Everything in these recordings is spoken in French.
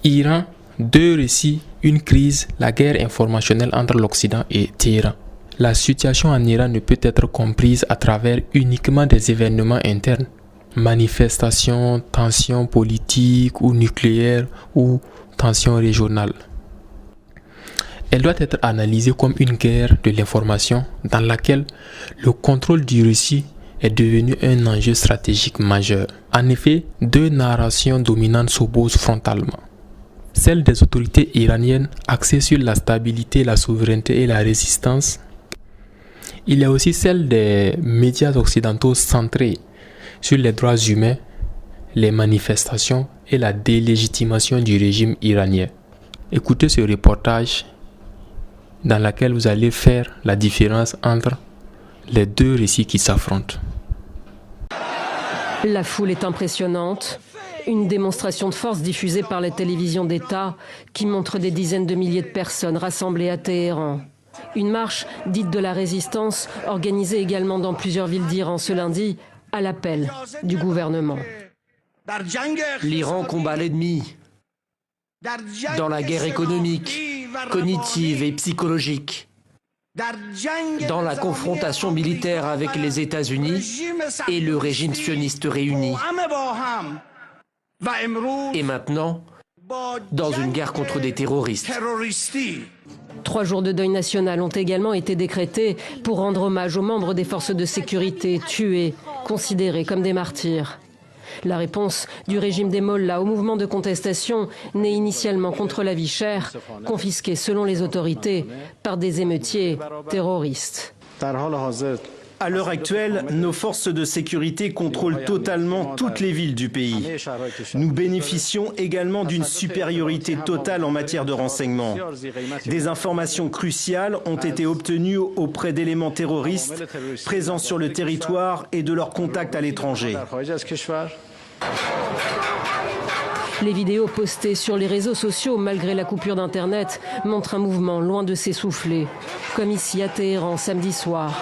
Iran, deux récits, une crise, la guerre informationnelle entre l'Occident et Téhéran. La situation en Iran ne peut être comprise à travers uniquement des événements internes, manifestations, tensions politiques ou nucléaires ou tensions régionales. Elle doit être analysée comme une guerre de l'information dans laquelle le contrôle du récit est devenu un enjeu stratégique majeur. En effet, deux narrations dominantes s'opposent frontalement. Celle des autorités iraniennes axée sur la stabilité, la souveraineté et la résistance. Il y a aussi celle des médias occidentaux centrés sur les droits humains, les manifestations et la délégitimation du régime iranien. Écoutez ce reportage dans lequel vous allez faire la différence entre les deux récits qui s'affrontent. La foule est impressionnante. Une démonstration de force diffusée par les télévisions d'État qui montre des dizaines de milliers de personnes rassemblées à Téhéran. Une marche dite de la résistance, organisée également dans plusieurs villes d'Iran ce lundi, à l'appel du gouvernement. L'Iran combat l'ennemi dans la guerre économique, cognitive et psychologique, dans la confrontation militaire avec les États-Unis et le régime sioniste réuni. Et maintenant, dans une guerre contre des terroristes. 3 jours de deuil national ont également été décrétés pour rendre hommage aux membres des forces de sécurité tués, considérés comme des martyrs. La réponse du régime des Mollahs au mouvement de contestation né initialement contre la vie chère, confisquée selon les autorités par des émeutiers terroristes. À l'heure actuelle, nos forces de sécurité contrôlent totalement toutes les villes du pays. Nous bénéficions également d'une supériorité totale en matière de renseignement. Des informations cruciales ont été obtenues auprès d'éléments terroristes présents sur le territoire et de leurs contacts à l'étranger. Les vidéos postées sur les réseaux sociaux malgré la coupure d'Internet montrent un mouvement loin de s'essouffler, comme ici à Téhéran samedi soir,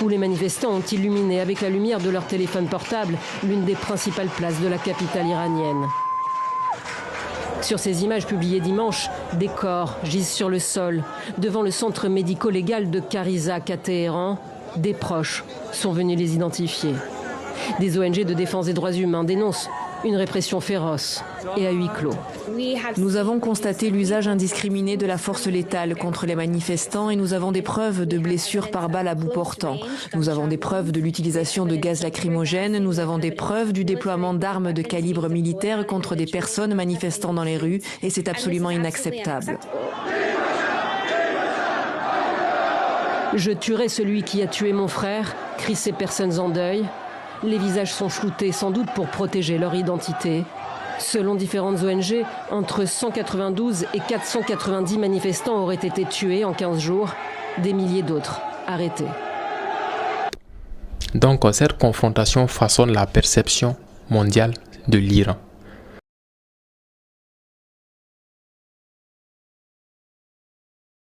où les manifestants ont illuminé avec la lumière de leur téléphone portable l'une des principales places de la capitale iranienne. Sur ces images publiées dimanche, des corps gisent sur le sol. Devant le centre médico-légal de Karizak à Téhéran, des proches sont venus les identifier. Des ONG de défense des droits humains dénoncent une répression féroce et à huis clos. Nous avons constaté l'usage indiscriminé de la force létale contre les manifestants et nous avons des preuves de blessures par balles à bout portant. Nous avons des preuves de l'utilisation de gaz lacrymogène, nous avons des preuves du déploiement d'armes de calibre militaire contre des personnes manifestant dans les rues et c'est absolument inacceptable. Je tuerai celui qui a tué mon frère, crient ces personnes en deuil. Les visages sont floutés sans doute pour protéger leur identité. Selon différentes ONG, entre 192 et 490 manifestants auraient été tués en 15 jours, des milliers d'autres arrêtés. Donc cette confrontation façonne la perception mondiale de l'Iran.